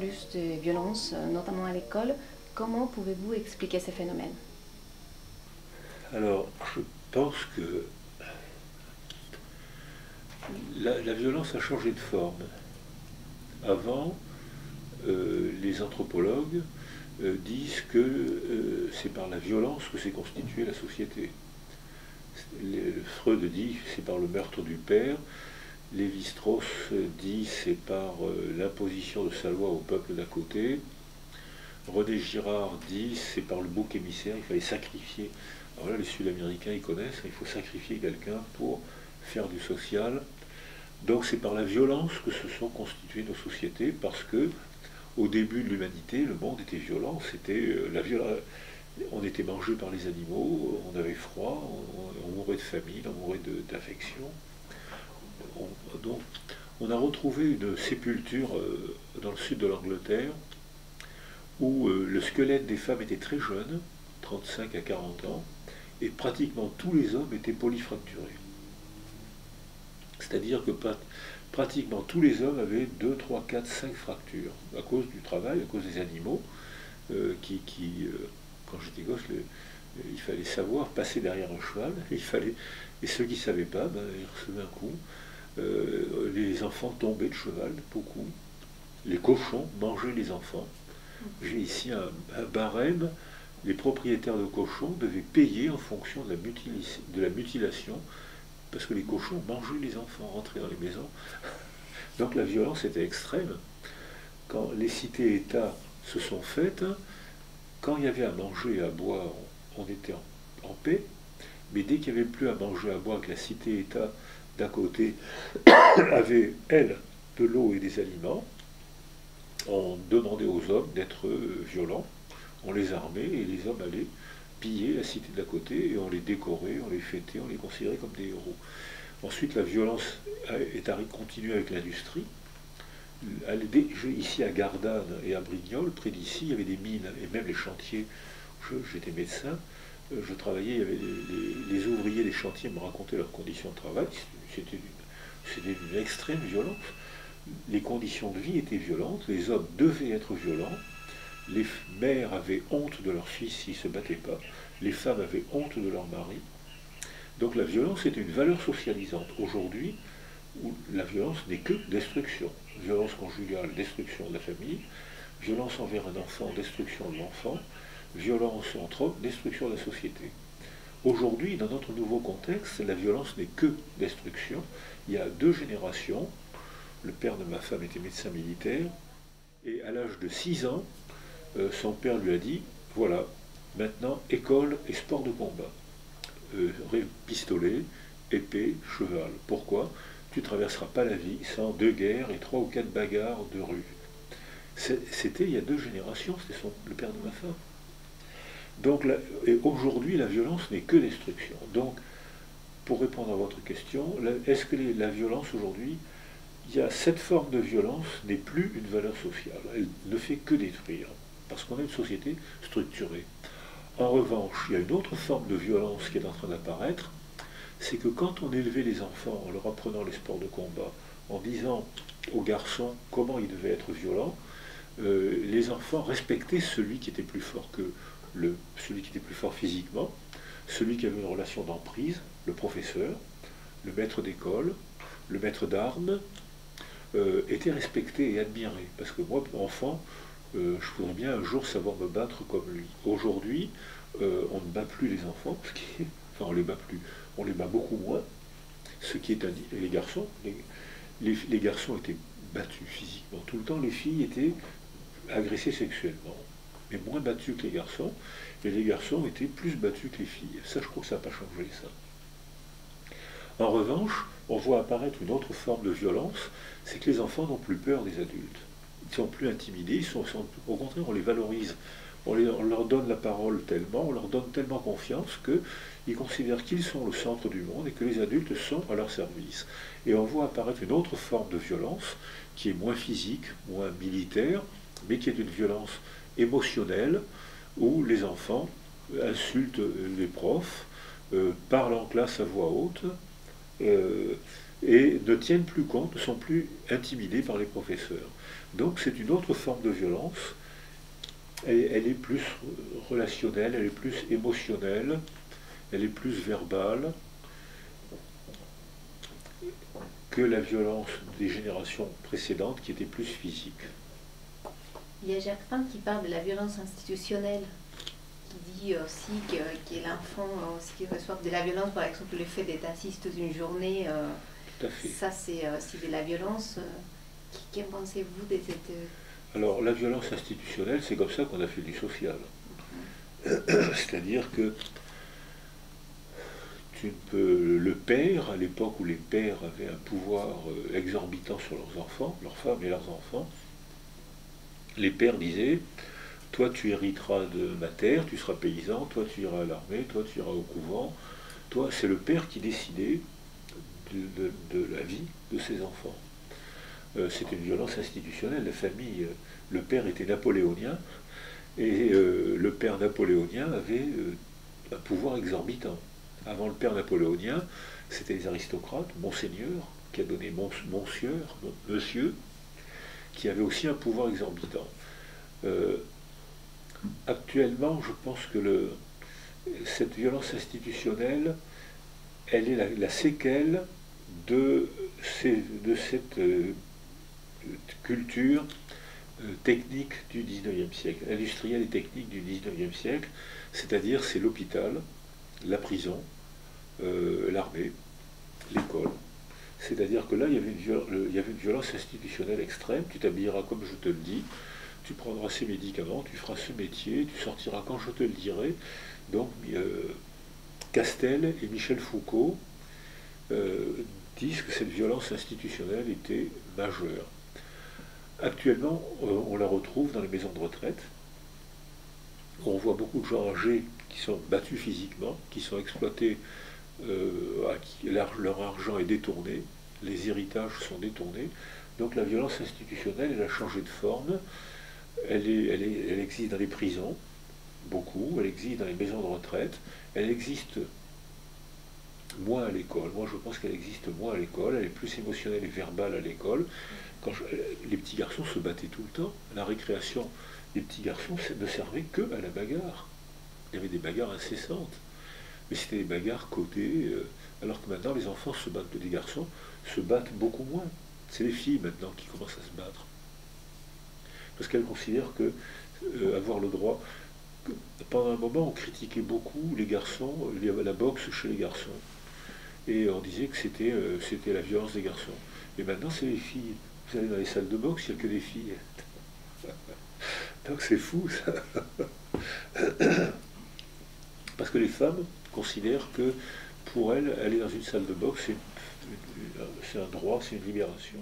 plus de violences, notamment à l'école. Comment pouvez-vous expliquer ces phénomènes? Alors, je pense que la violence a changé de forme. Avant, les anthropologues disent que c'est par la violence que s'est constituée la société. Freud dit que c'est par le meurtre du père, Lévi-Strauss dit c'est par l'imposition de sa loi au peuple d'à côté, René Girard dit c'est par le bouc émissaire, il fallait sacrifier. Alors là, les Sud-Américains, ils connaissent, il faut sacrifier quelqu'un pour faire du social. Donc c'est par la violence que se sont constituées nos sociétés, parce que au début de l'humanité, le monde était violent, c'était la violence. On était mangé par les animaux, on avait froid, on mourait de famine, on mourait d'infection. Donc on a retrouvé une sépulture dans le sud de l'Angleterre où le squelette des femmes était très jeune, 35 à 40 ans, et pratiquement tous les hommes étaient polyfracturés. C'est-à-dire que pratiquement tous les hommes avaient 2, 3, 4, 5 fractures, à cause du travail, à cause des animaux, quand j'étais gosse, il fallait savoir passer derrière un cheval, et ceux qui ne savaient pas, ben, ils recevaient un coup. Les enfants tombaient de cheval, beaucoup. Les cochons mangeaient les enfants. J'ai ici un barème. Les propriétaires de cochons devaient payer en fonction de la mutilation, parce que les cochons mangeaient les enfants, rentraient dans les maisons. Donc la violence était extrême. Quand les cités-États se sont faites, quand il y avait à manger et à boire, on était en paix, mais dès qu'il n'y avait plus à manger et à boire, que la cité-État d'à côté avait, elle, de l'eau et des aliments, on demandait aux hommes d'être violents, on les armait et les hommes allaient piller la cité d'à côté et on les décorait, on les fêtait, on les considérait comme des héros. Ensuite, la violence est continuée avec l'industrie. Ici à Gardanne et à Brignoles, près d'ici, il y avait des mines et même les chantiers. J'étais médecin, je travaillais, il y avait les ouvriers des chantiers me racontaient leurs conditions de travail. C'était une extrême violence. Les conditions de vie étaient violentes, les hommes devaient être violents, les mères avaient honte de leurs fils s'ils ne se battaient pas, les femmes avaient honte de leur mari. Donc la violence était une valeur socialisante. Aujourd'hui, où la violence n'est que destruction. Violence conjugale, destruction de la famille, violence envers un enfant, destruction de l'enfant, violence entre hommes, destruction de la société. Aujourd'hui, dans notre nouveau contexte, la violence n'est que destruction. Il y a 2 générations. Le père de ma femme était médecin militaire, et à l'âge de 6 ans, son père lui a dit, voilà, maintenant école et sport de combat. Pistolet, épée, cheval. Pourquoi? Tu ne traverseras pas la vie sans 2 guerres et 3 ou 4 bagarres de rue. C'était il y a 2 générations, c'était le père de ma femme. Donc, aujourd'hui, la violence n'est que destruction. Donc, pour répondre à votre question, est-ce que la violence aujourd'hui, cette forme de violence n'est plus une valeur sociale. Elle ne fait que détruire, parce qu'on a une société structurée. En revanche, il y a une autre forme de violence qui est en train d'apparaître, c'est que quand on élevait les enfants en leur apprenant les sports de combat, en disant aux garçons comment ils devaient être violents, les enfants respectaient celui qui était plus fort celui qui était plus fort physiquement, celui qui avait une relation d'emprise, le professeur, le maître d'école, le maître d'armes, était respecté et admiré. Parce que moi, enfant, je voudrais bien un jour savoir me battre comme lui. Aujourd'hui, on ne bat plus les enfants, enfin on les bat plus, on les bat beaucoup moins. Ce qui est les garçons, les garçons étaient battus physiquement tout le temps, les filles étaient agressées sexuellement, mais moins battues que les garçons, et les garçons étaient plus battus que les filles. Ça, je crois que ça n'a pas changé, ça. En revanche, on voit apparaître une autre forme de violence, c'est que les enfants n'ont plus peur des adultes. Ils ne sont plus intimidés, au contraire, on les valorise. On leur donne la parole tellement, on leur donne tellement confiance qu'ils considèrent qu'ils sont le centre du monde et que les adultes sont à leur service. Et on voit apparaître une autre forme de violence qui est moins physique, moins militaire, mais qui est une violence émotionnelle où les enfants insultent les profs, parlent en classe à voix haute, et ne tiennent plus compte, ne sont plus intimidés par les professeurs. Donc c'est une autre forme de violence. Elle est plus relationnelle, elle est plus émotionnelle, elle est plus verbale que la violence des générations précédentes qui était plus physique. Il y a Jacques Pin qui parle de la violence institutionnelle, qui dit aussi que l'enfant qui reçoit de la violence, par exemple le fait d'être assis toute une journée, Tout à fait. ça c'est de la violence. Qu'en pensez-vous de cette... Alors la violence institutionnelle, c'est comme ça qu'on a fait du social. C'est-à-dire que le père, à l'époque où les pères avaient un pouvoir exorbitant sur leurs enfants, leurs femmes et leurs enfants, les pères disaient, toi tu hériteras de ma terre, tu seras paysan, toi tu iras à l'armée, toi tu iras au couvent, toi c'est le père qui décidait de la vie de ses enfants. C'était une violence institutionnelle, la famille, le père était napoléonien, et le père napoléonien avait un pouvoir exorbitant. Avant le père napoléonien, c'était les aristocrates, monseigneur, qui a donné monsieur, monsieur, qui avait aussi un pouvoir exorbitant. Actuellement, je pense que cette violence institutionnelle, elle est la séquelle de cette culture technique du 19e siècle, industrielle et technique du 19e siècle, c'est-à-dire c'est l'hôpital, la prison, l'armée, l'école. C'est-à-dire que là, il y avait une violence institutionnelle extrême, tu t'habilleras comme je te le dis, tu prendras ces médicaments, tu feras ce métier, tu sortiras quand je te le dirai. Donc, Castel et Michel Foucault disent que cette violence institutionnelle était majeure. Actuellement, on la retrouve dans les maisons de retraite. On voit beaucoup de gens âgés qui sont battus physiquement, qui sont exploités, leur argent est détourné, les héritages sont détournés. Donc la violence institutionnelle, elle a changé de forme. Elle existe dans les prisons, beaucoup, elle existe dans les maisons de retraite, elle existe moins à l'école. Moi, je pense qu'elle existe moins à l'école, elle est plus émotionnelle et verbale à l'école. Les petits garçons se battaient tout le temps. La récréation des petits garçons ne servait que à la bagarre. Il y avait des bagarres incessantes. Mais c'était des bagarres codées, alors que maintenant, les enfants les garçons se battent beaucoup moins. C'est les filles maintenant qui commencent à se battre. Parce qu'elles considèrent que avoir le droit... Pendant un moment, on critiquait beaucoup les garçons, la boxe chez les garçons. Et on disait que c'était la violence des garçons. Et maintenant, c'est les filles. Vous allez dans les salles de boxe, il n'y a que des filles. Donc c'est fou, ça. Parce que les femmes considèrent que pour elles, aller dans une salle de boxe, c'est un droit, c'est une libération.